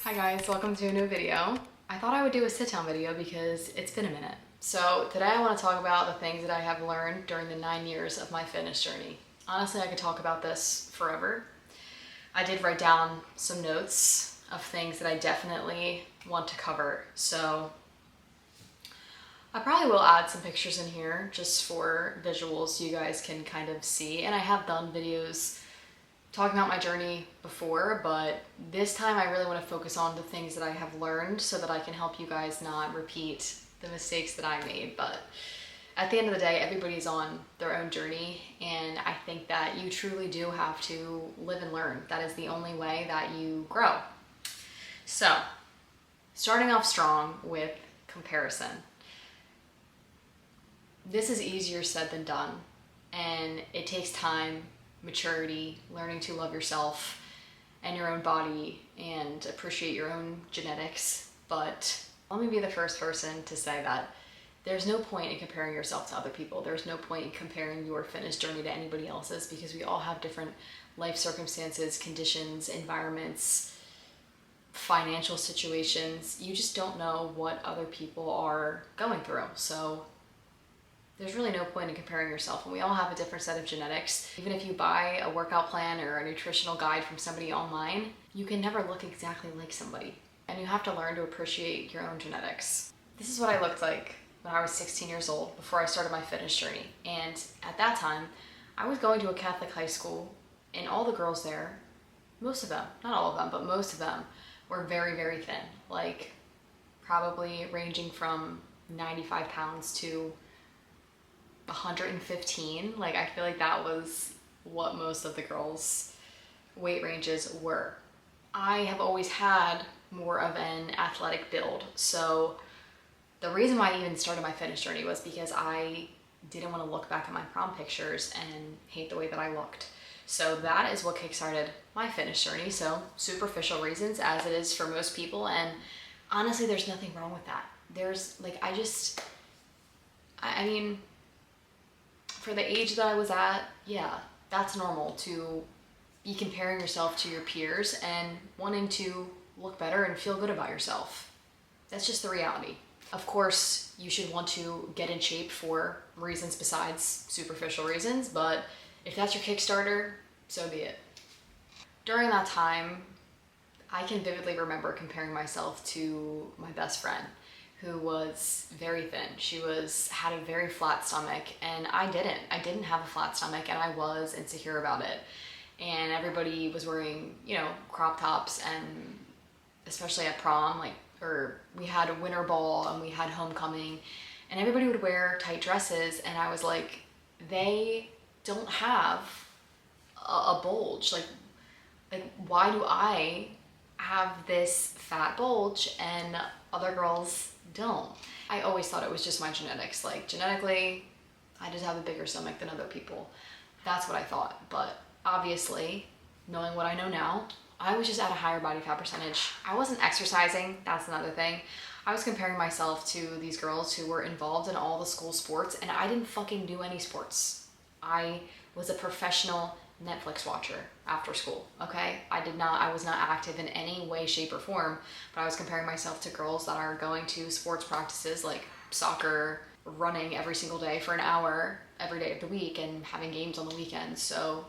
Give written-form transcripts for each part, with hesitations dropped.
Hi guys, welcome to a new video. I thought I would do a sit-down video because it's been a minute. So today I want to talk about the things that I have learned during the 9 years of my fitness journey. Honestly, I could talk about this forever. I did write down some notes of things that I definitely want to cover. So I probably will add some pictures in here just for visuals so you guys can kind of see. And I have done videos talking about my journey before, but this time I really want to focus on the things that I have learned so that I can help you guys not repeat the mistakes that I made. But at the end of the day, everybody's on their own journey, and I think that you truly do have to live and learn. That is the only way that you grow. So, starting off strong with comparison. This is easier said than done, and it takes time, maturity, learning to love yourself and your own body and appreciate your own genetics. But let me be the first person to say that there's no point in comparing yourself to other people. There's no point in comparing your fitness journey to anybody else's because we all have different life circumstances, conditions, environments, financial situations. You just don't know what other people are going through. So there's really no point in comparing yourself, and we all have a different set of genetics. Even if you buy a workout plan or a nutritional guide from somebody online, you can never look exactly like somebody, and you have to learn to appreciate your own genetics. This is what I looked like when I was 16 years old before I started my fitness journey, and at that time, I was going to a Catholic high school, and all the girls there, most of them, not all of them, but most of them, were very, very thin, like probably ranging from 95 pounds to 115. Like, I feel like that was what most of the girls' weight ranges were. I have always had more of an athletic build. So the reason why I even started my fitness journey was because I didn't want to look back at my prom pictures and hate the way that I looked. So that is what kickstarted my fitness journey. So superficial reasons, as it is for most people. And honestly, there's nothing wrong with that. There's like, I mean, for the age that I was at, yeah, that's normal to be comparing yourself to your peers and wanting to look better and feel good about yourself. That's just the reality. Of course, you should want to get in shape for reasons besides superficial reasons, but if that's your Kickstarter, so be it. During that time, I can vividly remember comparing myself to my best friend, who was very thin. She had a very flat stomach, and I didn't have a flat stomach, and I was insecure about it. And everybody was wearing, crop tops, and especially at prom, or we had a winter ball and we had homecoming, and everybody would wear tight dresses, and I was like, they don't have a bulge. Like why do I have this fat bulge and other girls don't? I always thought it was just my genetics. Like, genetically, I just have a bigger stomach than other people. That's what I thought. But obviously, knowing what I know now, I was just at a higher body fat percentage. I wasn't exercising, that's another thing. I was comparing myself to these girls who were involved in all the school sports, and I didn't fucking do any sports. I was a professional Netflix watcher after school, okay? I was not active in any way, shape, or form, but I was comparing myself to girls that are going to sports practices like soccer, running every single day for an hour every day of the week, and having games on the weekends. So,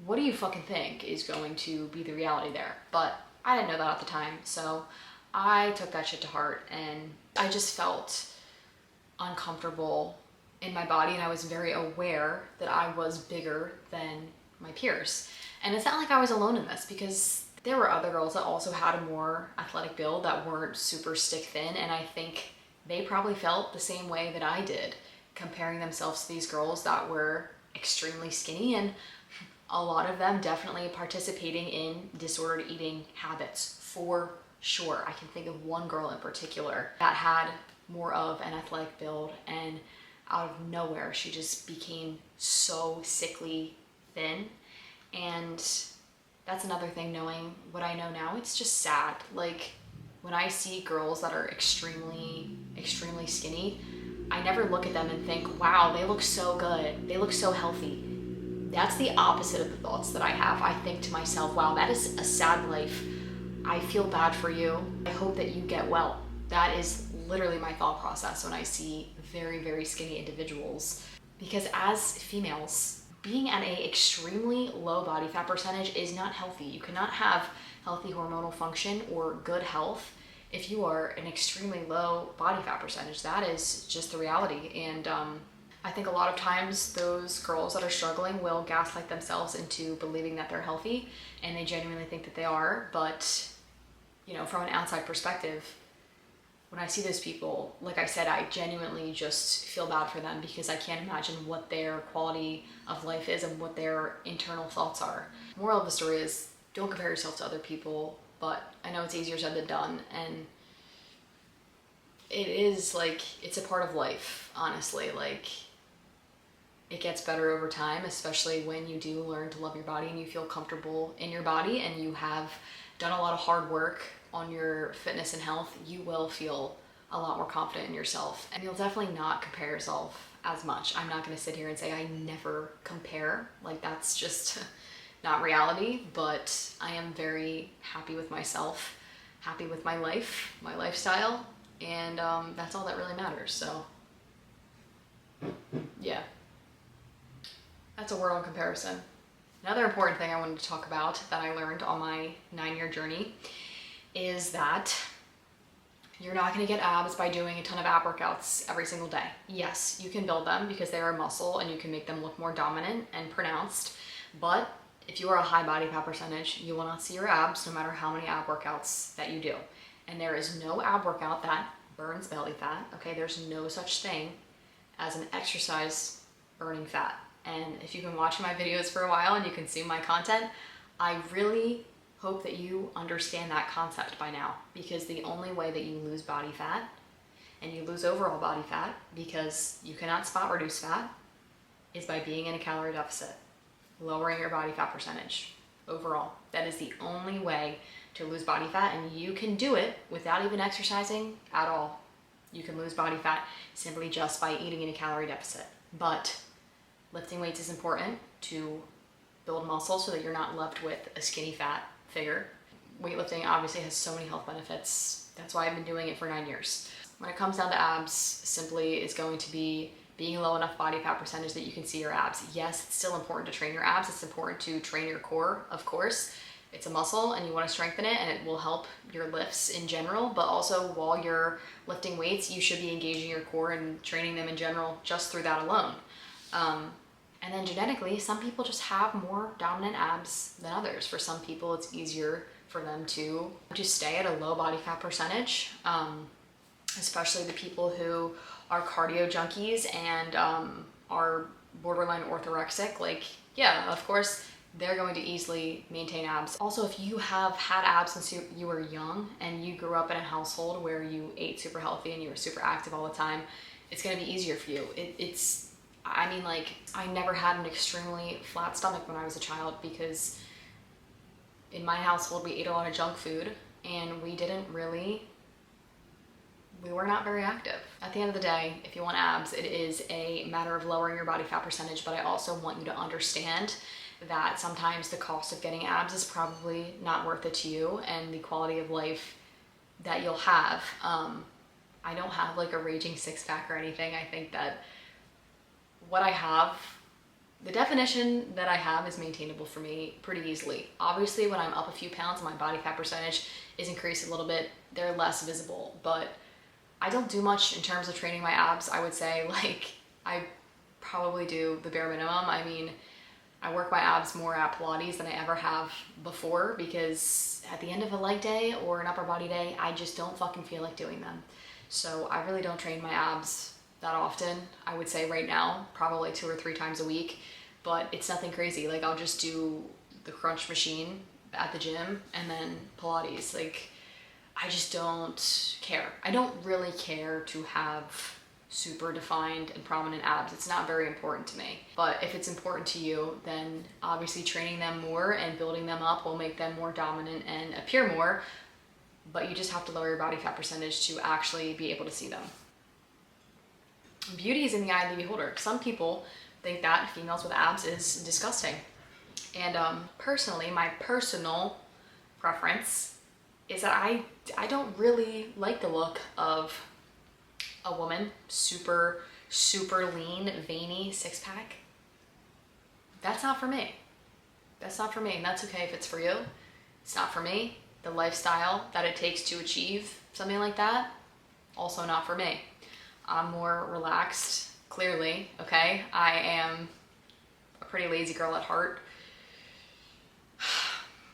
what do you fucking think is going to be the reality there? But I didn't know that at the time, so I took that shit to heart, and I just felt uncomfortable in my body, and I was very aware that I was bigger than my peers. And it's not like I was alone in this, because there were other girls that also had a more athletic build that weren't super stick thin, and I think they probably felt the same way that I did, comparing themselves to these girls that were extremely skinny, and a lot of them definitely participating in disordered eating habits for sure. I can think of one girl in particular that had more of an athletic build, and out of nowhere, she just became so sickly thin. And that's another thing, knowing what I know now, it's just sad. Like, when I see girls that are extremely, extremely skinny, I never look at them and think, wow, they look so good. They look so healthy. That's the opposite of the thoughts that I have. I think to myself, wow, that is a sad life I feel bad for you. I hope that you get well. That is literally my thought process when I see very, very skinny individuals. Because as females, being at an extremely low body fat percentage is not healthy. You cannot have healthy hormonal function or good health if you are an extremely low body fat percentage. That is just the reality. And I think a lot of times those girls that are struggling will gaslight themselves into believing that they're healthy, and they genuinely think that they are. But, you know, from an outside perspective, when I see those people, like I said, I genuinely just feel bad for them, because I can't imagine what their quality of life is and what their internal thoughts are. Moral of the story is, don't compare yourself to other people, but I know it's easier said than done, and it is like, it's a part of life, honestly. Like, it gets better over time, especially when you do learn to love your body and you feel comfortable in your body and you have done a lot of hard work on your fitness and health. You will feel a lot more confident in yourself, and you'll definitely not compare yourself as much. I'm not going to sit here and say I never compare, like that's just not reality, but I am very happy with myself, happy with my life, my lifestyle, and that's all that really matters. So yeah, that's a word on comparison. Another important thing I wanted to talk about that I learned on my 9-year journey is that you're not going to get abs by doing a ton of ab workouts every single day. Yes, you can build them because they are muscle and you can make them look more dominant and pronounced, but if you are a high body fat percentage, you will not see your abs no matter how many ab workouts that you do. And there is no ab workout that burns belly fat, okay? There's no such thing as an exercise burning fat. And if you've been watching my videos for a while and you consume my content, I really hope that you understand that concept by now, because the only way that you lose body fat and you lose overall body fat, because you cannot spot reduce fat, is by being in a calorie deficit, lowering your body fat percentage overall. That is the only way to lose body fat, and you can do it without even exercising at all. You can lose body fat simply just by eating in a calorie deficit. But lifting weights is important to build muscle so that you're not left with a skinny fat figure. Weightlifting obviously has so many health benefits. That's why I've been doing it for 9 years. When it comes down to abs, simply is going to be being low enough body fat percentage that you can see your abs. Yes, it's still important to train your abs. It's important to train your core, of course. It's a muscle and you want to strengthen it, and it will help your lifts in general, but also while you're lifting weights, you should be engaging your core and training them in general just through that alone. And then genetically, some people just have more dominant abs than others. For some people, it's easier for them to stay at a low body fat percentage, especially the people who are cardio junkies and are borderline orthorexic. Like, yeah, of course, they're going to easily maintain abs. Also, if you have had abs since you were young and you grew up in a household where you ate super healthy and you were super active all the time, it's going to be easier for you. I mean, like, I never had an extremely flat stomach when I was a child, because in my household we ate a lot of junk food and we were not very active. At the end of the day, if you want abs, it is a matter of lowering your body fat percentage, but I also want you to understand that sometimes the cost of getting abs is probably not worth it to you and the quality of life that you'll have. I don't have like a raging six-pack or anything. I think that what I have, the definition that I have is maintainable for me pretty easily. Obviously, when I'm up a few pounds and my body fat percentage is increased a little bit, they're less visible, but I don't do much in terms of training my abs. I would say, like, I probably do the bare minimum. I mean, I work my abs more at Pilates than I ever have before, because at the end of a leg day or an upper body day, I just don't fucking feel like doing them. So I really don't train my abs that often. I would say right now, probably 2 or 3 times a week, but it's nothing crazy. Like, I'll just do the crunch machine at the gym and then Pilates. Like, I just don't care. I don't really care to have super defined and prominent abs. It's not very important to me. But if it's important to you, then obviously training them more and building them up will make them more dominant and appear more, but you just have to lower your body fat percentage to actually be able to see them. Beauty is in the eye of the beholder. Some people think that females with abs is disgusting. And personally, my personal preference that I don't really like the look of a woman super lean, veiny, six-pack. That's not for me. That's not for me, and that's okay if it's for you. It's not for me. The lifestyle that it takes to achieve something like that, also not for me. I'm more relaxed, clearly, okay? I am a pretty lazy girl at heart.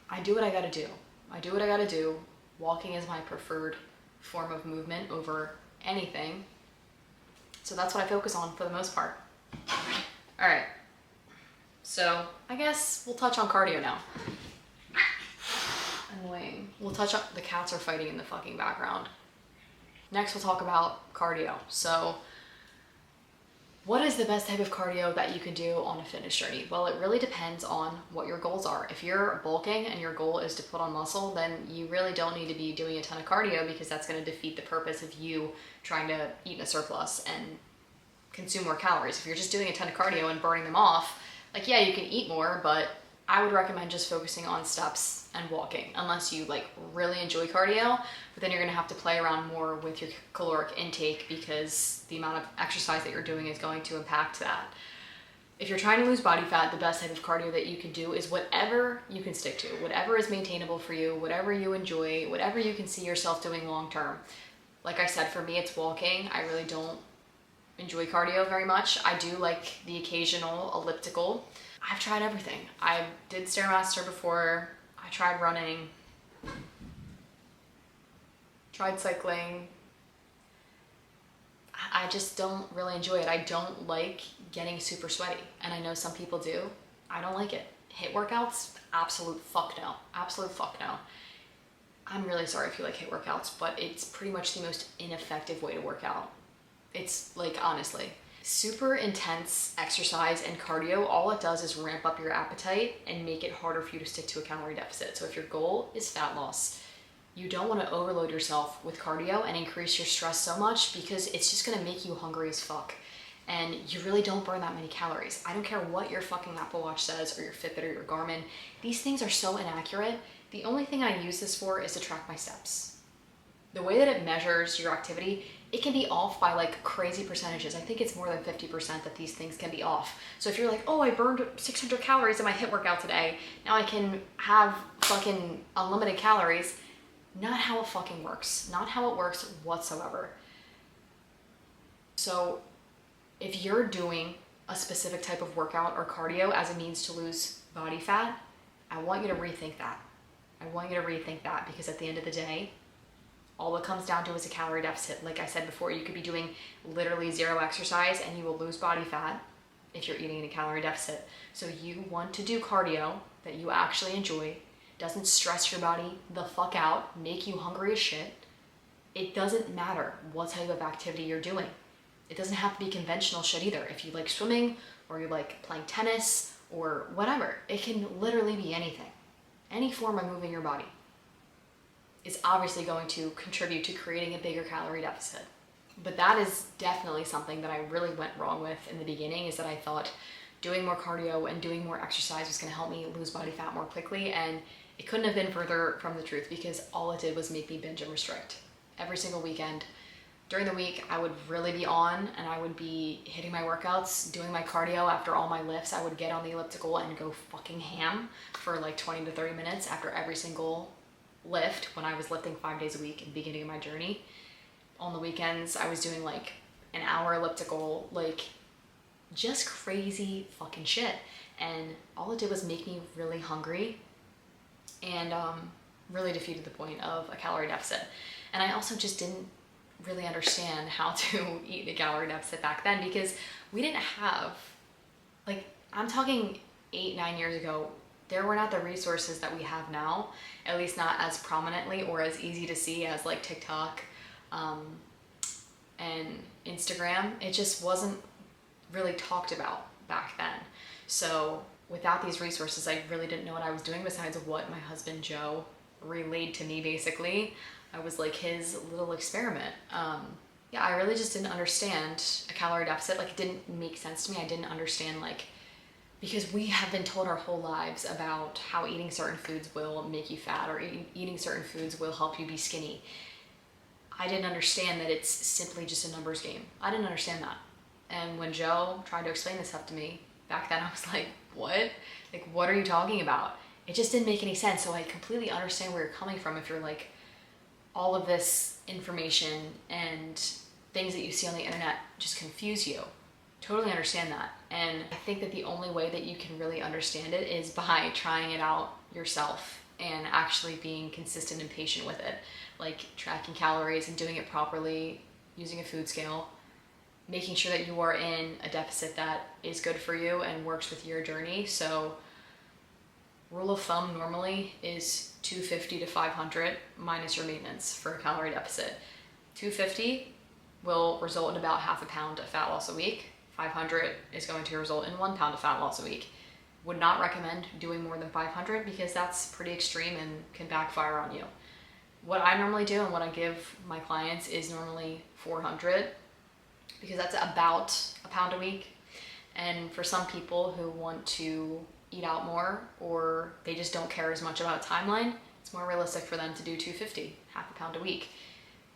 I do what I gotta do. I do what I gotta do. Walking is my preferred form of movement over anything. So that's what I focus on for the most part. All right. So I guess we'll touch on cardio now. Annoying. We'll touch on, the cats are fighting in the fucking background. Next we'll talk about cardio. So what is the best type of cardio that you can do on a fitness journey? Well, it really depends on what your goals are. If you're bulking and your goal is to put on muscle, then you really don't need to be doing a ton of cardio, because that's going to defeat the purpose of you trying to eat in a surplus and consume more calories. If you're just doing a ton of cardio and burning them off, like, yeah, you can eat more, but I would recommend just focusing on steps and walking, unless you like really enjoy cardio, but then you're gonna have to play around more with your caloric intake, because the amount of exercise that you're doing is going to impact that. If you're trying to lose body fat, the best type of cardio that you can do is whatever you can stick to, whatever is maintainable for you, whatever you enjoy, whatever you can see yourself doing long term. Like I said, for me, it's walking. I really don't enjoy cardio very much. I do like the occasional elliptical. I've tried everything. I did Stairmaster before. I tried running, tried cycling. I just don't really enjoy it. I don't like getting super sweaty, and I know some people do. I don't like it. HIIT workouts, absolute fuck no. Absolute fuck no. I'm really sorry if you like HIIT workouts, but it's pretty much the most ineffective way to work out. It's like, honestly, super intense exercise and cardio, all it does is ramp up your appetite and make it harder for you to stick to a calorie deficit. So if your goal is fat loss, you don't want to overload yourself with cardio and increase your stress so much, because it's just going to make you hungry as fuck. And you really don't burn that many calories. I don't care what your fucking Apple Watch says, or your Fitbit, or your Garmin. These things are so inaccurate. The only thing I use this for is to track my steps. The way that it measures your activity, it can be off by like crazy percentages. I think it's more than 50% that these things can be off. So if you're like, oh, I burned 600 calories in my HIIT workout today, now I can have fucking unlimited calories. Not how it fucking works. Not how it works whatsoever. So if you're doing a specific type of workout or cardio as a means to lose body fat, I want you to rethink that. I want you to rethink that, because at the end of the day, all it comes down to is a calorie deficit. Like I said before, you could be doing literally zero exercise and you will lose body fat if you're eating in a calorie deficit. So you want to do cardio that you actually enjoy, doesn't stress your body the fuck out, make you hungry as shit. It doesn't matter what type of activity you're doing. It doesn't have to be conventional shit either. If you like swimming, or you like playing tennis, or whatever, it can literally be anything. Any form of moving your body is obviously going to contribute to creating a bigger calorie deficit. But that is definitely something that I really went wrong with in the beginning, is that I thought doing more cardio and doing more exercise was gonna help me lose body fat more quickly, and it couldn't have been further from the truth, because all it did was make me binge and restrict. Every single weekend, during the week, I would really be on, and I would be hitting my workouts, doing my cardio after all my lifts. I would get on the elliptical and go fucking ham for like 20 to 30 minutes after every single lift, when I was lifting 5 days a week in the beginning of my journey. On the weekends, I was doing like an hour elliptical, like just crazy fucking shit. And all it did was make me really hungry, and really defeated the point of a calorie deficit. And I also just didn't really understand how to eat a calorie deficit back then, because we didn't have, like, I'm talking 8-9 years ago, there were not the resources that we have now, at least not as prominently or as easy to see as like TikTok and Instagram. It just wasn't really talked about back then. So without these resources, I really didn't know what I was doing besides what my husband Joe relayed to me. Basically, I was like his little experiment. Yeah, I really just didn't understand a calorie deficit. Like, it didn't make sense to me. I didn't understand like Because we have been told our whole lives about how eating certain foods will make you fat, or eating certain foods will help you be skinny. I didn't understand that it's simply just a numbers game. I didn't understand that. And when Joe tried to explain this stuff to me, back then I was like, what? Like, what are you talking about? It just didn't make any sense. So I completely understand where you're coming from if you're like, all of this information and things that you see on the internet just confuse you. Totally understand that. And I think that the only way that you can really understand it is by trying it out yourself and actually being consistent and patient with it. Like tracking calories and doing it properly, using a food scale, making sure that you are in a deficit that is good for you and works with your journey. So rule of thumb normally is 250 to 500 minus your maintenance for a calorie deficit. 250 will result in about half a pound of fat loss a week. 500 is going to result in 1 pound of fat loss a week. Would not recommend doing more than 500 because that's pretty extreme and can backfire on you. What I normally do and what I give my clients is normally 400 because that's about a pound a week. And for some people who want to eat out more or they just don't care as much about a timeline, it's more realistic for them to do 250, half a pound a week.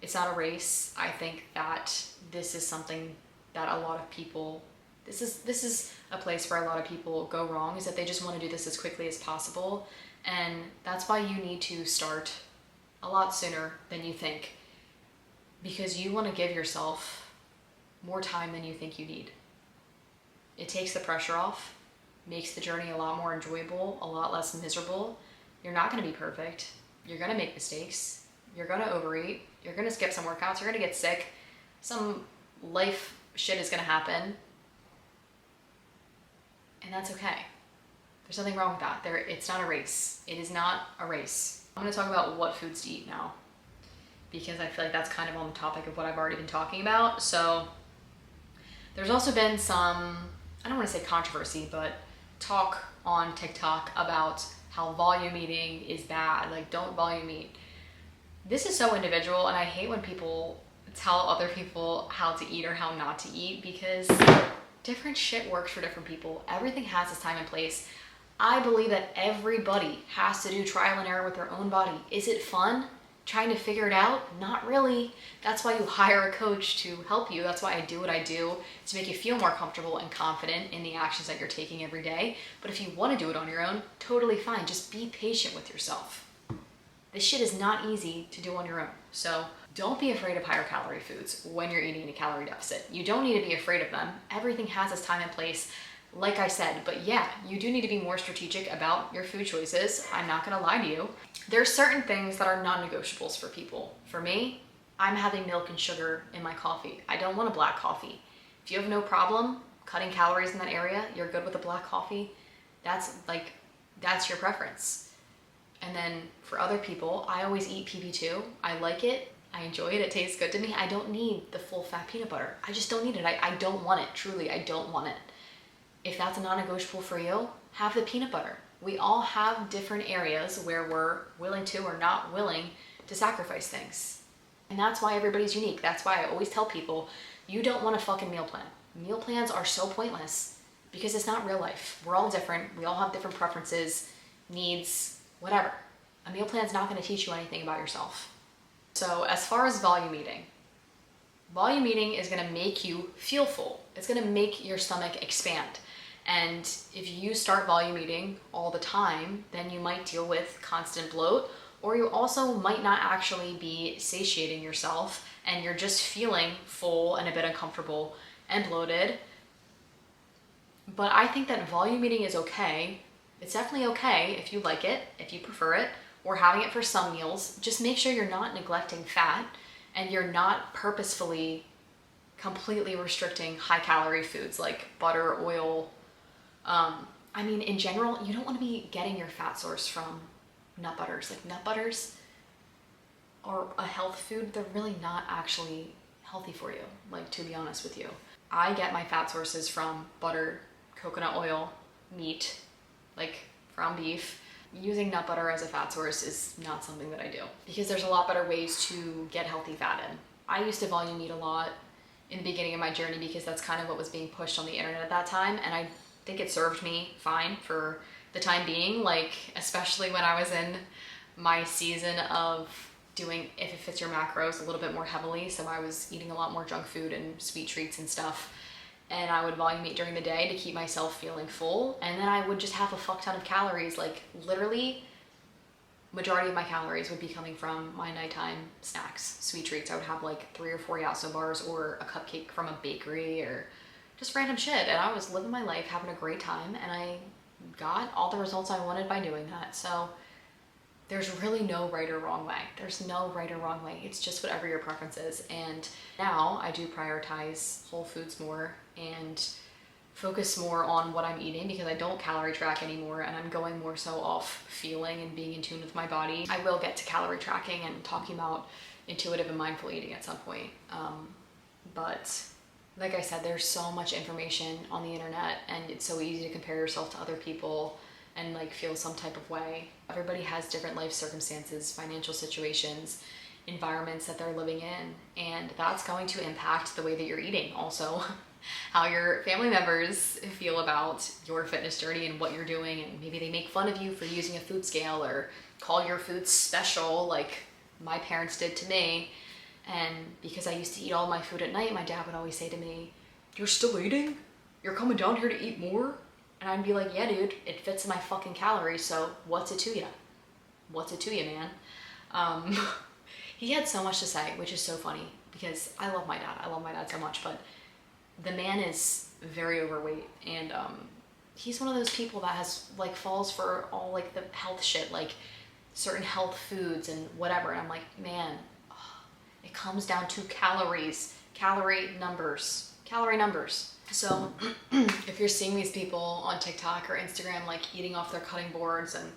It's not a race. I think that this is something that a lot of people, this is a place where a lot of people go wrong, is that they just want to do this as quickly as possible. And that's why you need to start a lot sooner than you think, because you want to give yourself more time than you think you need. It takes the pressure off, makes the journey a lot more enjoyable, a lot less miserable. You're not going to be perfect. You're going to make mistakes. You're going to overeat. You're going to skip some workouts. You're going to get sick. Some life shit is going to happen. And that's okay. There's nothing wrong with that. It's not a race. It is not a race. I'm going to talk about what foods to eat now, because I feel like that's kind of on the topic of what I've already been talking about. So there's also been some, I don't want to say controversy, but talk on TikTok about how volume eating is bad. Like, don't volume eat. This is so individual, and I hate when people tell other people how to eat or how not to eat, because different shit works for different people. Everything has its time and place. I believe that everybody has to do trial and error with their own body. Is it fun trying to figure it out? Not really. That's why you hire a coach to help you. That's why I do what I do, to make you feel more comfortable and confident in the actions that you're taking every day. But if you want to do it on your own, totally fine. Just be patient with yourself. This shit is not easy to do on your own. So don't be afraid of higher calorie foods when you're eating in a calorie deficit. You don't need to be afraid of them. Everything has its time and place, like I said. But yeah, you do need to be more strategic about your food choices. I'm not gonna lie to you. There's certain things that are non-negotiables for people. For me, I'm having milk and sugar in my coffee. I don't want a black coffee. If you have no problem cutting calories in that area, you're good with a black coffee, that's your preference. And then for other people, I always eat PB2. I like it. I enjoy it. It tastes good to me. I don't need the full fat peanut butter. I just don't need it. I don't want it. Truly, I don't want it. If that's a non-negotiable for you, have the peanut butter. We all have different areas where we're willing to or not willing to sacrifice things. And that's why everybody's unique. That's why I always tell people, you don't want a fucking meal plan. Meal plans are so pointless because it's not real life. We're all different. We all have different preferences, needs, whatever. A meal plan is not going to teach you anything about yourself. So as far as volume eating is going to make you feel full. It's going to make your stomach expand. And if you start volume eating all the time, then you might deal with constant bloat, or you also might not actually be satiating yourself and you're just feeling full and a bit uncomfortable and bloated. But I think that volume eating is okay. It's definitely okay if you like it, if you prefer it, or having it for some meals. Just make sure you're not neglecting fat and you're not purposefully completely restricting high calorie foods like butter, oil. In general, you don't want to be getting your fat source from nut butters. Like, nut butters are a health food. They're really not actually healthy for you, like, to be honest with you. I get my fat sources from butter, coconut oil, meat, like ground beef. Using nut butter as a fat source is not something that I do, because there's a lot better ways to get healthy fat in. I used to volume eat a lot in the beginning of my journey because that's kind of what was being pushed on the internet at that time, and I think it served me fine for the time being, like especially when I was in my season of doing if it fits your macros a little bit more heavily. So I was eating a lot more junk food and sweet treats and stuff. And I would volume eat during the day to keep myself feeling full. And then I would just have a fuck ton of calories. Like literally majority of my calories would be coming from my nighttime snacks, sweet treats. I would have like 3 or 4 Yasso bars or a cupcake from a bakery or just random shit. And I was living my life, having a great time. And I got all the results I wanted by doing that. So there's really no right or wrong way. There's no right or wrong way. It's just whatever your preference is. And now I do prioritize whole foods more and focus more on what I'm eating because I don't calorie track anymore, and I'm going more so off feeling and being in tune with my body. I will get to calorie tracking and talking about intuitive and mindful eating at some point. But like I said, there's so much information on the internet, and it's so easy to compare yourself to other people and like feel some type of way. Everybody has different life circumstances, financial situations, environments that they're living in, and that's going to impact the way that you're eating. Also, how your family members feel about your fitness journey and what you're doing, and maybe they make fun of you for using a food scale or call your food special like my parents did to me. And because I used to eat all my food at night, my dad would always say to me, "You're still eating? You're coming down here to eat more?" And I'd be like, "Yeah, dude, it fits in my fucking calories, so what's it to you? What's it to you, man?" He had so much to say, which is so funny because I love my dad. I love my dad so much, but the man is very overweight, and he's one of those people that has like falls for all like the health shit, like certain health foods and whatever. And I'm like, man, it comes down to calories, calorie numbers. So if you're seeing these people on TikTok or Instagram like eating off their cutting boards and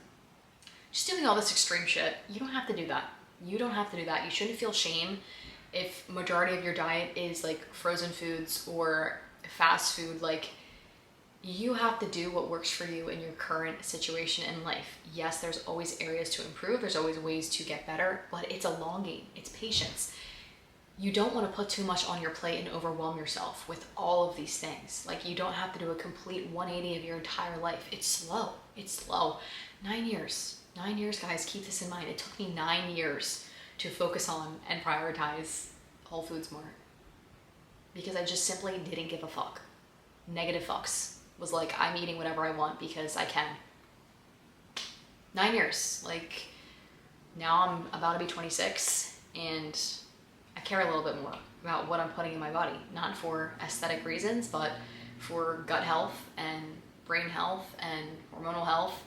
just doing all this extreme shit, you don't have to do that. You don't have to do that. You shouldn't feel shame if majority of your diet is like frozen foods or fast food. Like, you have to do what works for you in your current situation in life. Yes, there's always areas to improve. There's always ways to get better, but it's a long game. It's patience. You don't want to put too much on your plate and overwhelm yourself with all of these things. Like, you don't have to do a complete 180 of your entire life. It's slow. It's slow. 9 years. 9 years, guys. Keep this in mind. It took me 9 years to focus on and prioritize whole foods more because I just simply didn't give a fuck. Negative fucks. Was like, I'm eating whatever I want because I can. 9 years. Like, now I'm about to be 26 and I care a little bit more about what I'm putting in my body. Not for aesthetic reasons, but for gut health and brain health and hormonal health.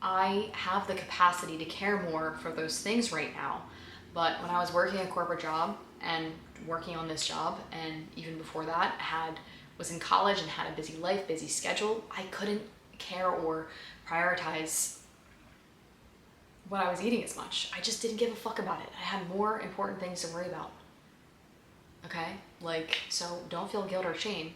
I have the capacity to care more for those things right now. But when I was working a corporate job and working on this job, and even before that, was in college and had a busy life, busy schedule, I couldn't care or prioritize what I was eating as much. I just didn't give a fuck about it. I had more important things to worry about. Okay? Like, so don't feel guilt or shame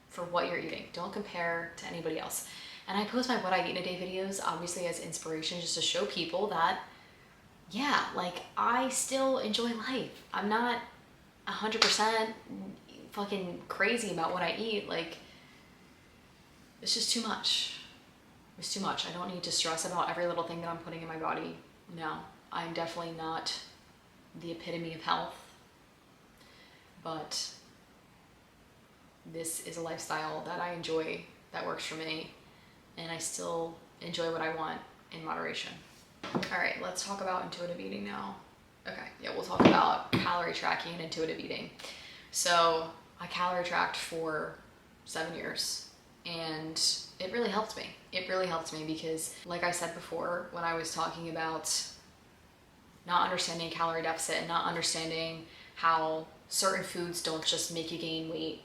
for what you're eating. Don't compare to anybody else. And I post my what I eat in a day videos, obviously as inspiration, just to show people that, yeah, like, I still enjoy life. I'm not 100% fucking crazy about what I eat. Like, it's just too much. It's too much. I don't need to stress about every little thing that I'm putting in my body. No, I'm definitely not the epitome of health, but this is a lifestyle that I enjoy, that works for me, and I still enjoy what I want in moderation. All right, let's talk about intuitive eating now. Okay, yeah, we'll talk about calorie tracking and intuitive eating. So I calorie tracked for 7 years, and it really helped me. It really helped me because, like I said before, when I was talking about not understanding calorie deficit and not understanding how certain foods don't just make you gain weight,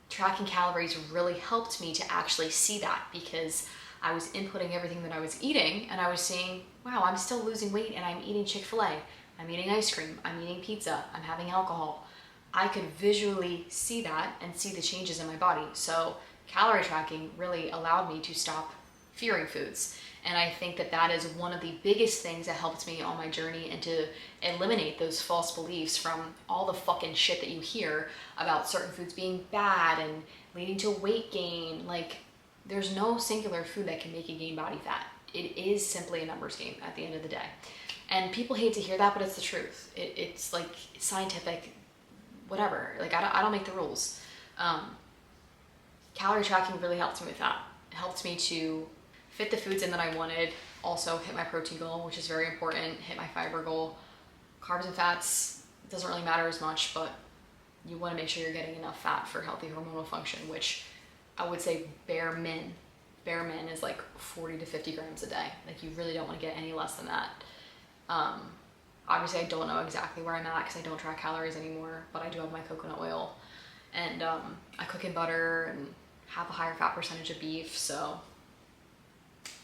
tracking calories really helped me to actually see that, because I was inputting everything that I was eating and I was seeing, wow, I'm still losing weight and I'm eating Chick-fil-A, I'm eating ice cream, I'm eating pizza, I'm having alcohol. I could visually see that and see the changes in my body. So calorie tracking really allowed me to stop fearing foods. And I think that that is one of the biggest things that helped me on my journey, and to eliminate those false beliefs from all the fucking shit that you hear about certain foods being bad and leading to weight gain. Like, there's no singular food that can make you gain body fat. It is simply a numbers game at the end of the day. And people hate to hear that, but it's the truth. It's like scientific, whatever. Like, I don't make the rules. Calorie tracking really helped me with that. It helped me to fit the foods in that I wanted, also hit my protein goal, which is very important, hit my fiber goal. Carbs and fats, it doesn't really matter as much, but you want to make sure you're getting enough fat for healthy hormonal function, which I would say bare min is like 40 to 50 grams a day. Like, you really don't want to get any less than that. Obviously I don't know exactly where I'm at because I don't track calories anymore, but I do have my coconut oil, and I cook in butter and have a higher fat percentage of beef, so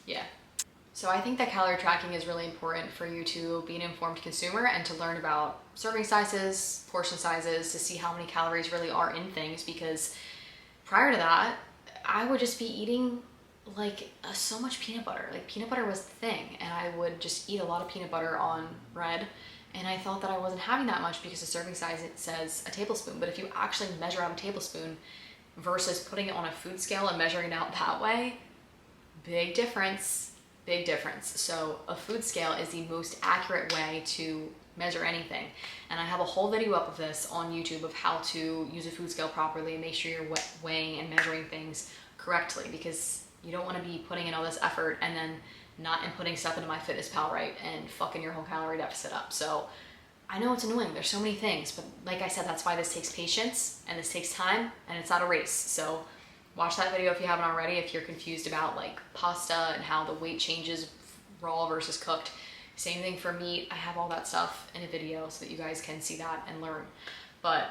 yeah. So I think that calorie tracking is really important for you to be an informed consumer and to learn about serving sizes, portion sizes, to see how many calories really are in things, because prior to that, I would just be eating like so much peanut butter. Like, peanut butter was the thing, and I would just eat a lot of peanut butter on bread, and I thought that I wasn't having that much because the serving size, it says a tablespoon. But if you actually measure out a tablespoon versus putting it on a food scale and measuring it out that way, big difference, big difference. So a food scale is the most accurate way to measure anything. And I have a whole video up of this on YouTube of how to use a food scale properly and make sure you're weighing and measuring things correctly, because you don't want to be putting in all this effort and then not inputting stuff into MyFitnessPal right and fucking your whole calorie deficit up. So I know it's annoying. There's so many things, but like I said, that's why this takes patience and this takes time, and it's not a race. So watch that video if you haven't already, if you're confused about like pasta and how the weight changes raw versus cooked. Same thing for meat. I have all that stuff in a video so that you guys can see that and learn. But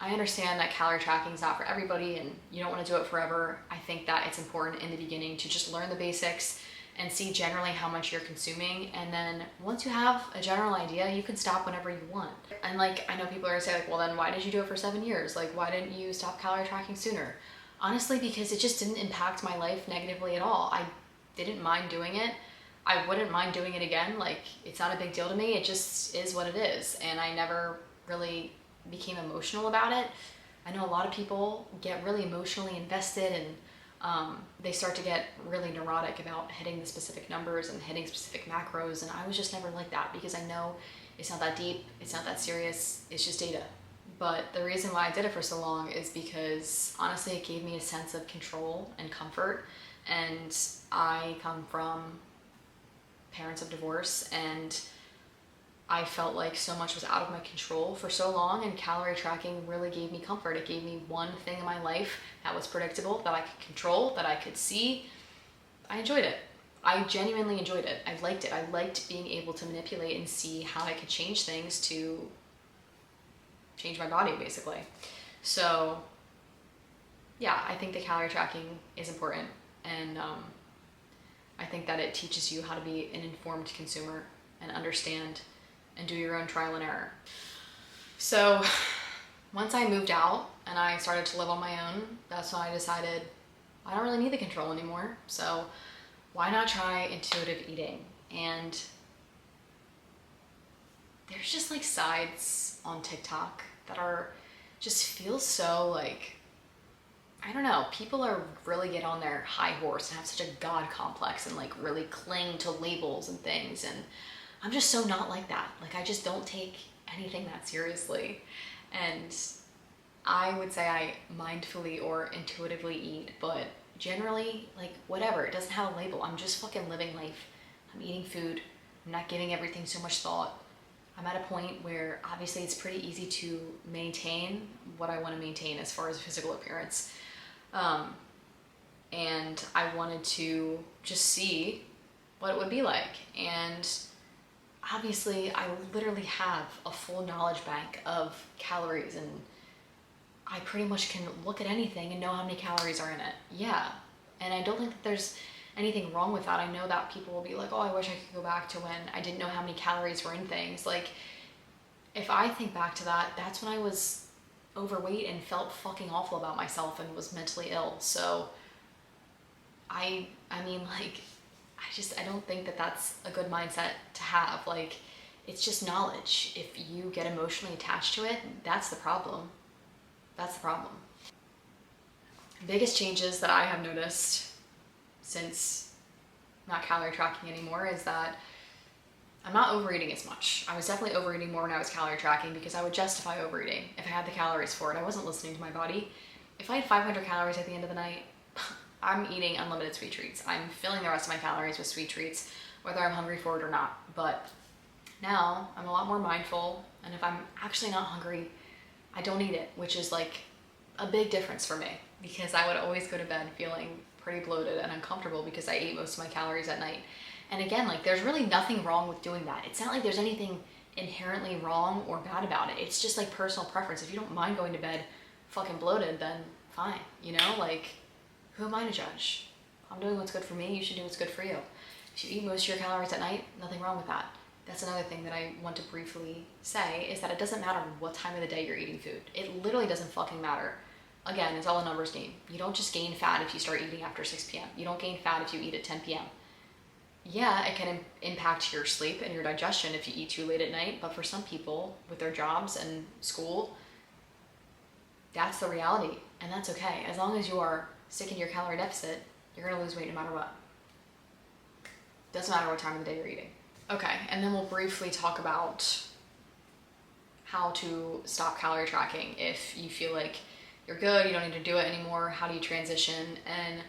I understand that calorie tracking is not for everybody and you don't want to do it forever. I think that it's important in the beginning to just learn the basics and see generally how much you're consuming. And then once you have a general idea, you can stop whenever you want. And like, I know people are gonna say like, well then why did you do it for 7 years? Like, why didn't you stop calorie tracking sooner? Honestly, because it just didn't impact my life negatively at all. I didn't mind doing it. I wouldn't mind doing it again. Like, it's not a big deal to me. It just is what it is. And I never really became emotional about it. I know a lot of people get really emotionally invested, and they start to get really neurotic about hitting the specific numbers and hitting specific macros. And I was just never like that, because I know it's not that deep. It's not that serious. It's just data. But the reason why I did it for so long is because honestly, it gave me a sense of control and comfort. And I come from parents of divorce, and I felt like so much was out of my control for so long, and calorie tracking really gave me comfort. It gave me one thing in my life that was predictable, that I could control, that I could see. I enjoyed it. I genuinely enjoyed it. I liked it. I liked being able to manipulate and see how I could change things to change my body, basically. So yeah, I think the calorie tracking is important, and I think that it teaches you how to be an informed consumer and understand and do your own trial and error. So once I moved out and I started to live on my own, that's when I decided I don't really need the control anymore. So why not try intuitive eating? And there's just like sides on TikTok that are just feel so like, I don't know, people are really get on their high horse and have such a God complex and like really cling to labels and things. And I'm just so not like that. Like, I just don't take anything that seriously. And I would say I mindfully or intuitively eat, but generally, like, whatever, it doesn't have a label. I'm just fucking living life. I'm eating food. I'm not giving everything so much thought. I'm at a point where obviously it's pretty easy to maintain what I want to maintain as far as physical appearance. And I wanted to just see what it would be like. And obviously I literally have a full knowledge bank of calories, and I pretty much can look at anything and know how many calories are in it. Yeah. And I don't think that there's anything wrong with that. I know that people will be like, oh, I wish I could go back to when I didn't know how many calories were in things. Like, if I think back to that, that's when I was overweight and felt fucking awful about myself and was mentally ill. So I mean, like, I don't think that that's a good mindset to have. Like, it's just knowledge. If you get emotionally attached to it, that's the problem. That's the problem. Biggest changes that I have noticed since not calorie tracking anymore is that I'm not overeating as much. I was definitely overeating more when I was calorie tracking because I would justify overeating if I had the calories for it. I wasn't listening to my body. If I had 500 calories at the end of the night, I'm eating unlimited sweet treats. I'm filling the rest of my calories with sweet treats, whether I'm hungry for it or not. But now I'm a lot more mindful, and if I'm actually not hungry, I don't eat it, which is like a big difference for me because I would always go to bed feeling pretty bloated and uncomfortable because I ate most of my calories at night. And again, like, there's really nothing wrong with doing that. It's not like there's anything inherently wrong or bad about it. It's just like personal preference. If you don't mind going to bed fucking bloated, then fine, you know? Like, who am I to judge? I'm doing what's good for me, you should do what's good for you. If you eat most of your calories at night, nothing wrong with that. That's another thing that I want to briefly say, is that it doesn't matter what time of the day you're eating food. It literally doesn't fucking matter. Again, it's all a numbers game. You don't just gain fat if you start eating after 6 p.m. You don't gain fat if you eat at 10 p.m. Yeah, it can impact your sleep and your digestion if you eat too late at night, but for some people with their jobs and school, that's the reality, and that's okay. As long as you are sticking to your calorie deficit, you're gonna lose weight no matter what. Doesn't matter what time of the day you're eating. Okay, and then we'll briefly talk about how to stop calorie tracking. If you feel like you're good, you don't need to do it anymore, how do you transition? And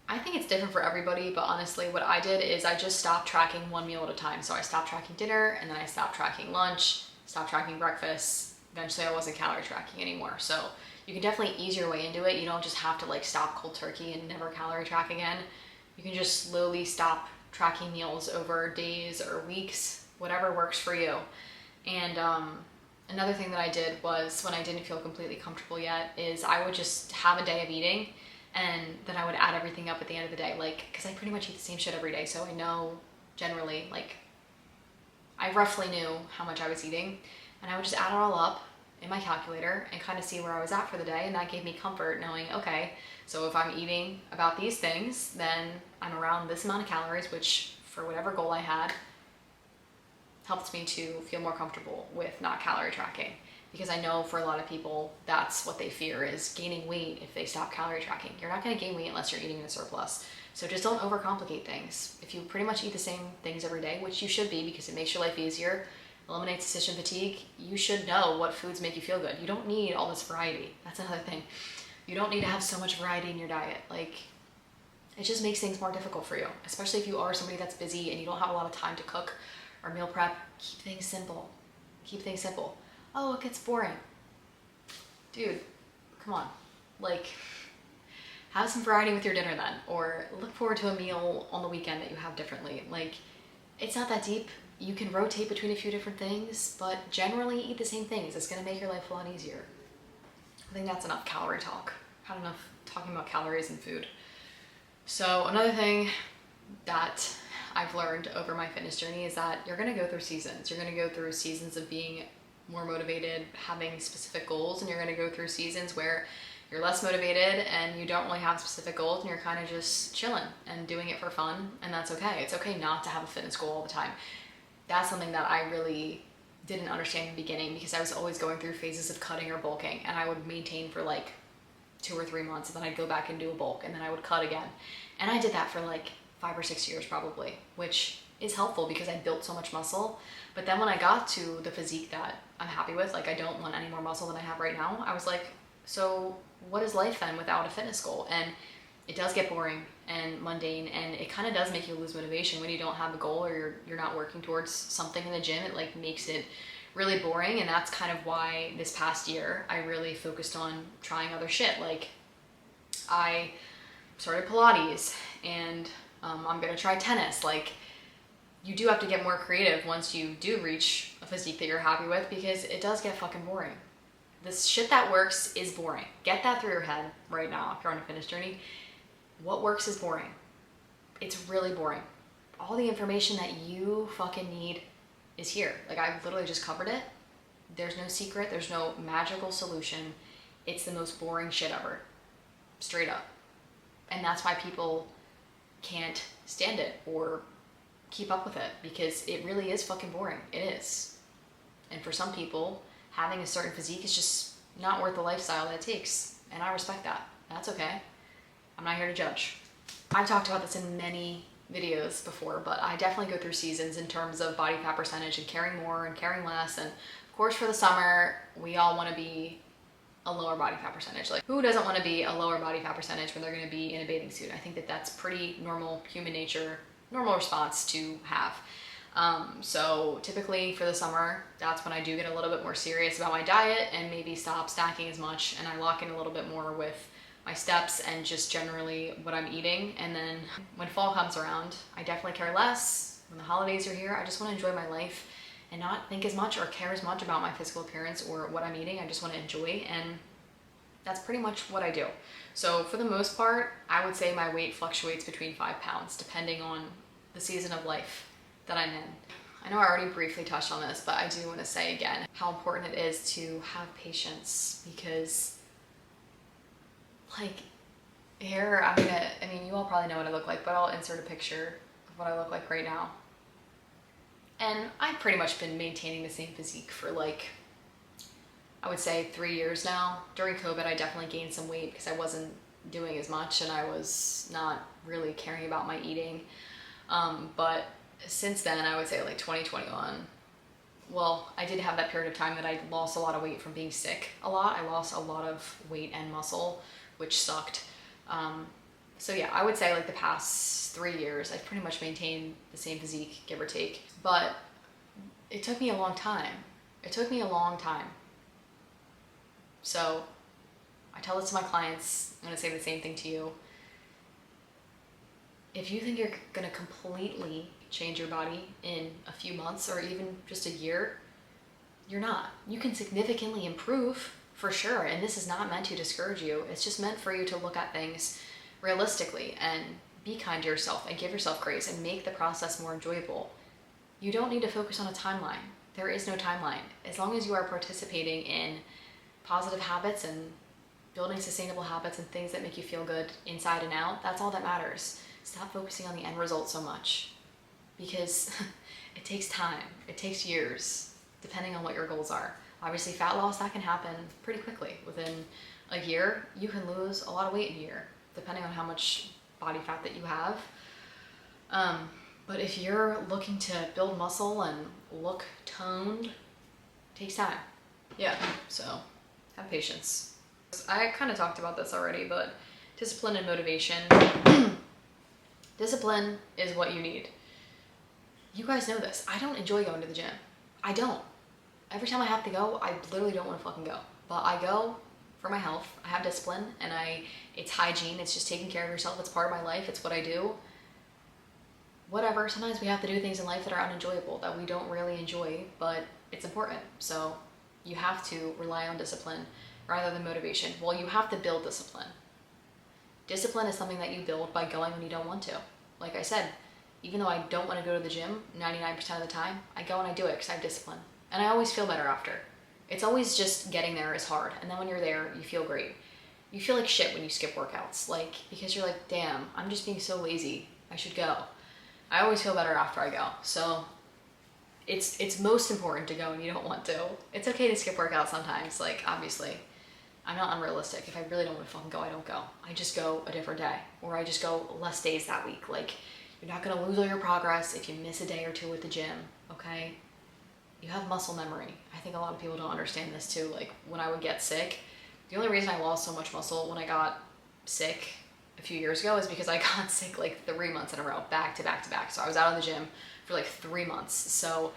I think it's different for everybody, but honestly, what I did is I just stopped tracking one meal at a time. So I stopped tracking dinner, and then I stopped tracking lunch, stopped tracking breakfast. Eventually I wasn't calorie tracking anymore. So you can definitely ease your way into it. You don't just have to like stop cold turkey and never calorie track again. You can just slowly stop tracking meals over days or weeks, whatever works for you. And another thing that I did was, when I didn't feel completely comfortable yet, is I would just have a day of eating, and then I would add everything up at the end of the day, like, because I pretty much eat the same shit every day, so I know generally, like, I roughly knew how much I was eating, and I would just add it all up in my calculator and kind of see where I was at for the day, and that gave me comfort knowing, okay, so if I'm eating about these things, then I'm around this amount of calories, which for whatever goal I had, helped me to feel more comfortable with not calorie tracking. Because I know for a lot of people, that's what they fear, is gaining weight if they stop calorie tracking. You're not gonna gain weight unless you're eating in a surplus. So just don't overcomplicate things. If you pretty much eat the same things every day, which you should be because it makes your life easier, eliminates decision fatigue, you should know what foods make you feel good. You don't need all this variety. That's another thing. You don't need to have so much variety in your diet. Like, it just makes things more difficult for you, especially if you are somebody that's busy and you don't have a lot of time to cook or meal prep. Keep things simple. Keep things simple. Oh, it gets boring. Dude, come on. Like, have some variety with your dinner then, or look forward to a meal on the weekend that you have differently. Like, it's not that deep. You can rotate between a few different things, but generally eat the same things. It's gonna make your life a lot easier. I think that's enough calorie talk. Had enough talking about calories and food. So another thing that I've learned over my fitness journey is that you're gonna go through seasons. You're gonna go through seasons of being more motivated, having specific goals, and you're gonna go through seasons where you're less motivated and you don't really have specific goals and you're kind of just chilling and doing it for fun, and that's okay. It's okay not to have a fitness goal all the time. That's something that I really didn't understand in the beginning because I was always going through phases of cutting or bulking, and I would maintain for like 2 or 3 months, and then I'd go back and do a bulk, and then I would cut again. And I did that for like 5 or 6 years probably, which is helpful because I built so much muscle. But then when I got to the physique that I'm happy with, like I don't want any more muscle than I have right now, I was like, so what is life then without a fitness goal? And it does get boring and mundane, and it kind of does make you lose motivation when you don't have a goal or you're not working towards something in the gym. It like makes it really boring, and that's kind of why this past year I really focused on trying other shit. Like, I started Pilates, and I'm gonna try tennis. Like, you do have to get more creative once you do reach a physique that you're happy with, because it does get fucking boring. This shit that works is boring. Get that through your head right now if you're on a fitness journey. What works is boring. It's really boring. All the information that you fucking need is here. Like, I've literally just covered it. There's no secret. There's no magical solution. It's the most boring shit ever. Straight up. And that's why people can't stand it or keep up with it, because it really is fucking boring. It is. And for some people, having a certain physique is just not worth the lifestyle that it takes. And I respect that. That's okay. I'm not here to judge. I've talked about this in many videos before, but I definitely go through seasons in terms of body fat percentage and carrying more and carrying less. And of course, for the summer, we all want to be a lower body fat percentage. Like, who doesn't want to be a lower body fat percentage when they're going to be in a bathing suit? I think that that's pretty normal human nature, normal response to have. So typically for the summer, that's when I do get a little bit more serious about my diet and maybe stop snacking as much, and I lock in a little bit more with my steps and just generally what I'm eating. And then when fall comes around, I definitely care less. When the holidays are here, I just want to enjoy my life and not think as much or care as much about my physical appearance or what I'm eating. I just want to enjoy, and that's pretty much what I do. So for the most part, I would say my weight fluctuates between 5 pounds depending on the season of life that I'm in. I know I already briefly touched on this, but I do want to say again how important it is to have patience, because like here, I mean, you all probably know what I look like, but I'll insert a picture of what I look like right now. And I've pretty much been maintaining the same physique for like, I would say 3 years now. During COVID, I definitely gained some weight because I wasn't doing as much and I was not really caring about my eating. But since then, I would say like 2021, well, I did have that period of time that I lost a lot of weight from being sick a lot. I lost a lot of weight and muscle, which sucked. So yeah, I would say like the past 3 years, I've pretty much maintained the same physique, give or take. But it took me a long time. It took me a long time. So I tell this to my clients, I'm gonna say the same thing to you. If you think you're gonna completely change your body in a few months or even just a year, you're not. You can significantly improve for sure, and this is not meant to discourage you. It's just meant for you to look at things realistically and be kind to yourself and give yourself grace and make the process more enjoyable. You don't need to focus on a timeline. There is no timeline. As long as you are participating in positive habits and building sustainable habits and things that make you feel good inside and out, that's all that matters. Stop focusing on the end result so much, because it takes time. It takes years, depending on what your goals are. Obviously, fat loss, that can happen pretty quickly. Within a year, you can lose a lot of weight in a year, depending on how much body fat that you have. But if you're looking to build muscle and look toned, it takes time. Yeah, so have patience. I kind of talked about this already, but discipline and motivation. Discipline is what you need. You guys know this. I don't enjoy going to the gym. I don't. Every time I have to go, I literally don't want to fucking go. But I go for my health. I have discipline, and it's hygiene. It's just taking care of yourself. It's part of my life. It's what I do. Whatever. Sometimes we have to do things in life that are unenjoyable, that we don't really enjoy, but it's important. So you have to rely on discipline rather than motivation. Well, you have to build discipline. Discipline is something that you build by going when you don't want to. Like I said, even though I don't want to go to the gym 99% of the time, I go and I do it because I have discipline. And I always feel better after. It's always just getting there is hard. And then when you're there, you feel great. You feel like shit when you skip workouts. Like, because you're like, damn, I'm just being so lazy. I should go. I always feel better after I go. So it's most important to go when you don't want to. It's okay to skip workouts sometimes. Like, obviously, I'm not unrealistic. If I really don't want to fucking go, I don't go. I just go a different day. Or I just go less days that week. Like, you're not going to lose all your progress if you miss a day or two at the gym, okay? You have muscle memory. I think a lot of people don't understand this too. Like, when I would get sick, the only reason I lost so much muscle when I got sick a few years ago is because I got sick like 3 months in a row, back to back to back. So I was out of the gym for like 3 months. So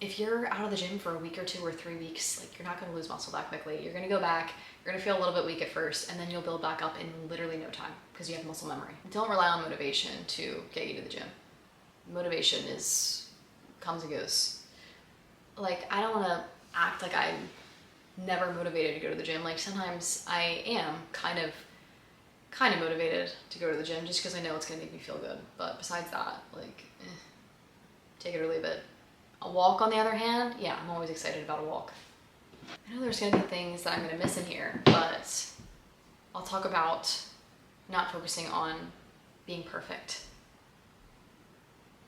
if you're out of the gym for a week or 2 or 3 weeks, like, you're not going to lose muscle that quickly. You're going to go back, you're going to feel a little bit weak at first, and then you'll build back up in literally no time because you have muscle memory. Don't rely on motivation to get you to the gym. Motivation comes and goes. Like, I don't want to act like I'm never motivated to go to the gym. Like, sometimes I am kind of motivated to go to the gym just because I know it's going to make me feel good. But besides that, like, take it or leave it. A walk, on the other hand, yeah, I'm always excited about a walk. I know there's going to be things that I'm going to miss in here, but I'll talk about not focusing on being perfect.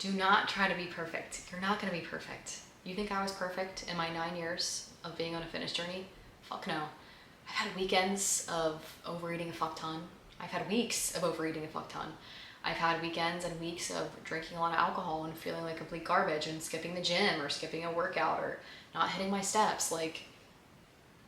Do not try to be perfect. You're not gonna be perfect. You think I was perfect in my 9 years of being on a fitness journey? Fuck no. I've had weekends of overeating a fuck ton. I've had weeks of overeating a fuck ton. I've had weekends and weeks of drinking a lot of alcohol and feeling like complete garbage and skipping the gym or skipping a workout or not hitting my steps. Like,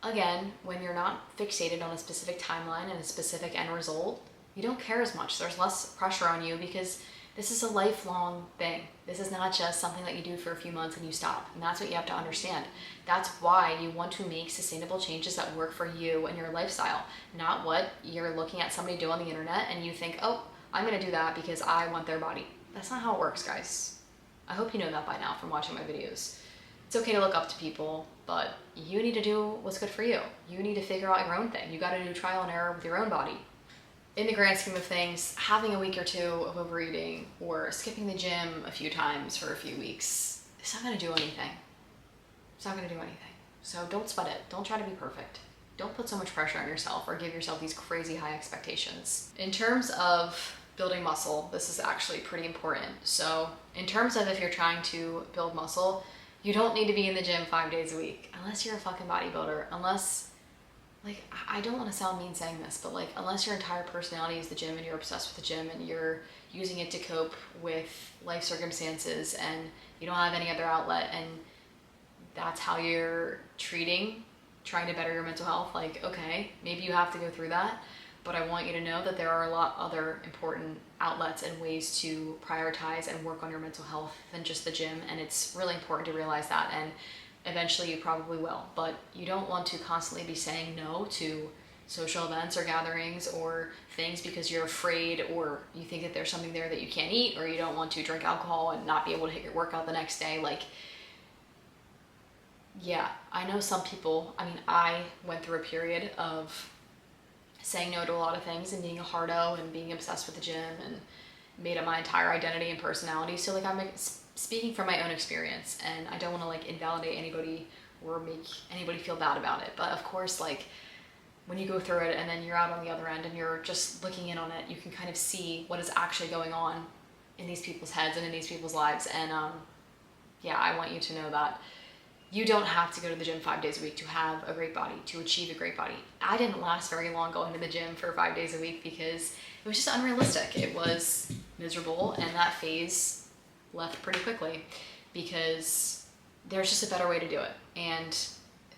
again, when you're not fixated on a specific timeline and a specific end result, you don't care as much. There's less pressure on you because this is a lifelong thing. This is not just something that you do for a few months and you stop. And that's what you have to understand. That's why you want to make sustainable changes that work for you and your lifestyle, not what you're looking at somebody do on the internet and you think, oh, I'm gonna do that because I want their body. That's not how it works, guys. I hope you know that by now from watching my videos. It's okay to look up to people, but you need to do what's good for you. You need to figure out your own thing. You gotta do trial and error with your own body. In the grand scheme of things, having a week or two of overeating or skipping the gym a few times for a few weeks, it's not gonna do anything. It's not gonna do anything. So don't sweat it. Don't try to be perfect. Don't put so much pressure on yourself or give yourself these crazy high expectations. In terms of building muscle, this is actually pretty important. So in terms of if you're trying to build muscle, you don't need to be in the gym 5 days a week, unless you're a fucking bodybuilder, unless, like, I don't want to sound mean saying this, but like, unless your entire personality is the gym and you're obsessed with the gym and you're using it to cope with life circumstances and you don't have any other outlet and that's how you're trying to better your mental health, like, okay, maybe you have to go through that, but I want you to know that there are a lot other important outlets and ways to prioritize and work on your mental health than just the gym, and it's really important to realize that, and eventually you probably will, but you don't want to constantly be saying no to social events or gatherings or things because you're afraid or you think that there's something there that you can't eat, or you don't want to drink alcohol and not be able to hit your workout the next day. Like, yeah, I know some people, I mean, I went through a period of saying no to a lot of things and being a hardo and being obsessed with the gym and made it my entire identity and personality. So like, I'm speaking from my own experience and I don't want to like invalidate anybody or make anybody feel bad about it. But of course, like when you go through it and then you're out on the other end and you're just looking in on it, you can kind of see what is actually going on in these people's heads and in these people's lives. And yeah, I want you to know that you don't have to go to the gym 5 days a week to have a great body, to achieve a great body. I didn't last very long going to the gym for 5 days a week because it was just unrealistic. It was miserable, and that phase left pretty quickly because there's just a better way to do it. And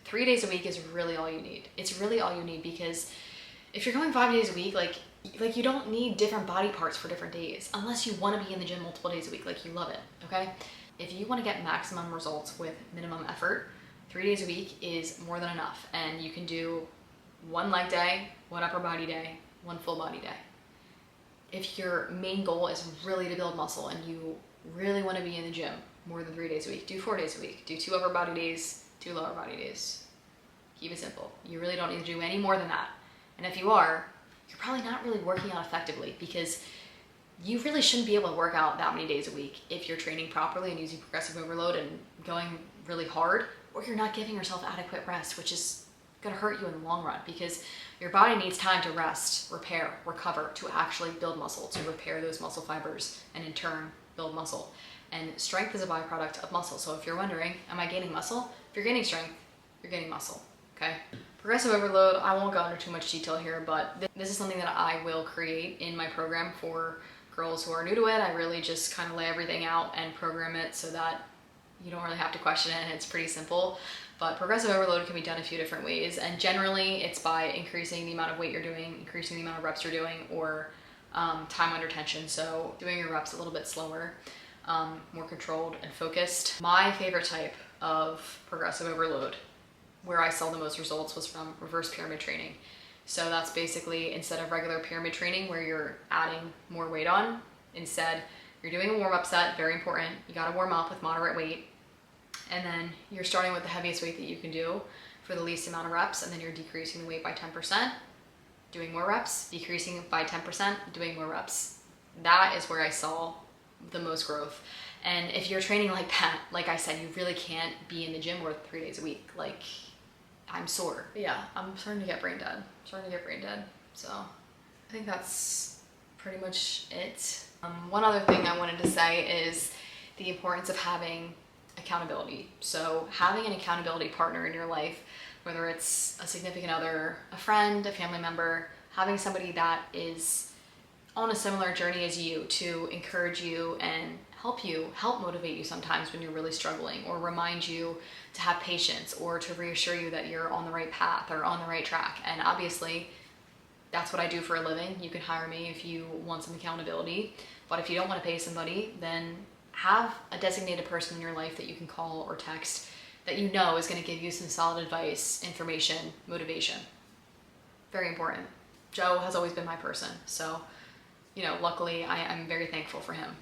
3 days a week is really all you need. It's really all you need, because if you're going 5 days a week, like you don't need different body parts for different days unless you want to be in the gym multiple days a week, like you love it, okay? If you want to get maximum results with minimum effort, 3 days a week is more than enough. And you can do one leg day, one upper body day, one full body day. If your main goal is really to build muscle and you really want to be in the gym more than 3 days a week, do 4 days a week. Do 2 upper body days, 2 lower body days. Keep it simple. You really don't need to do any more than that. And if you are, you're probably not really working out effectively, because you really shouldn't be able to work out that many days a week if you're training properly and using progressive overload and going really hard, or you're not giving yourself adequate rest, which is gonna hurt you in the long run, because your body needs time to rest, repair, recover, to actually build muscle, to repair those muscle fibers, and in turn, build muscle. And strength is a byproduct of muscle. So if you're wondering, am I gaining muscle? If you're gaining strength, you're gaining muscle, okay? Progressive overload, I won't go into too much detail here, but this is something that I will create in my program for girls who are new to it. I really just kind of lay everything out and program it so that you don't really have to question it, and it's pretty simple. But progressive overload can be done a few different ways, and generally it's by increasing the amount of weight you're doing, increasing the amount of reps you're doing, or time under tension. So doing your reps a little bit slower, more controlled and focused. My favorite type of progressive overload, where I saw the most results, was from reverse pyramid training. So that's basically, instead of regular pyramid training where you're adding more weight on, instead you're doing a warm-up set, very important. You gotta warm up with moderate weight. And then you're starting with the heaviest weight that you can do for the least amount of reps, and then you're decreasing the weight by 10%, doing more reps, decreasing by 10%, doing more reps. That is where I saw the most growth. And if you're training like that, like I said, you really can't be in the gym more than 3 days a week. Like, I'm sore. But yeah, I'm starting to get brain dead. So I think that's pretty much it. One other thing I wanted to say is the importance of having accountability. So having an accountability partner in your life, whether it's a significant other, a friend, a family member, having somebody that is on a similar journey as you to encourage you and help motivate you sometimes when you're really struggling, or remind you to have patience, or to reassure you that you're on the right path or on the right track. And obviously that's what I do for a living. You can hire me if you want some accountability, but if you don't want to pay somebody, then have a designated person in your life that you can call or text that you know is going to give you some solid advice, information, motivation. Very important. Joe has always been my person, so luckily I'm very thankful for him.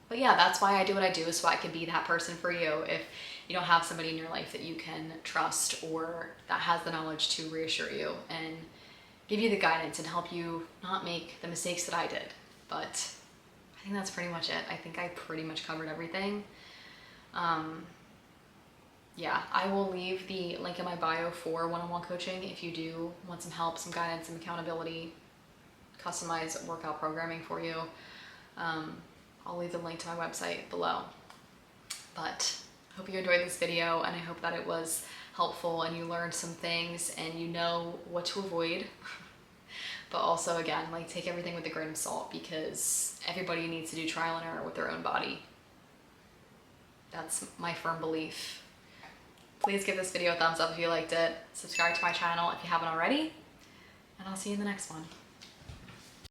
But yeah, that's why I do what I do, is so I can be that person for you if you don't have somebody in your life that you can trust or that has the knowledge to reassure you and give you the guidance and help you not make the mistakes that I did. But I think that's pretty much it. I think I pretty much covered everything. Yeah, I will leave the link in my bio for one-on-one coaching if you do want some help, some guidance, some accountability, customized workout programming for you. I'll leave the link to my website below. But I hope you enjoyed this video, and I hope that it was helpful and you learned some things and you know what to avoid. But also, again, take everything with a grain of salt, because everybody needs to do trial and error with their own body. That's my firm belief. Please give this video a thumbs up if you liked it. Subscribe to my channel if you haven't already, and I'll see you in the next one.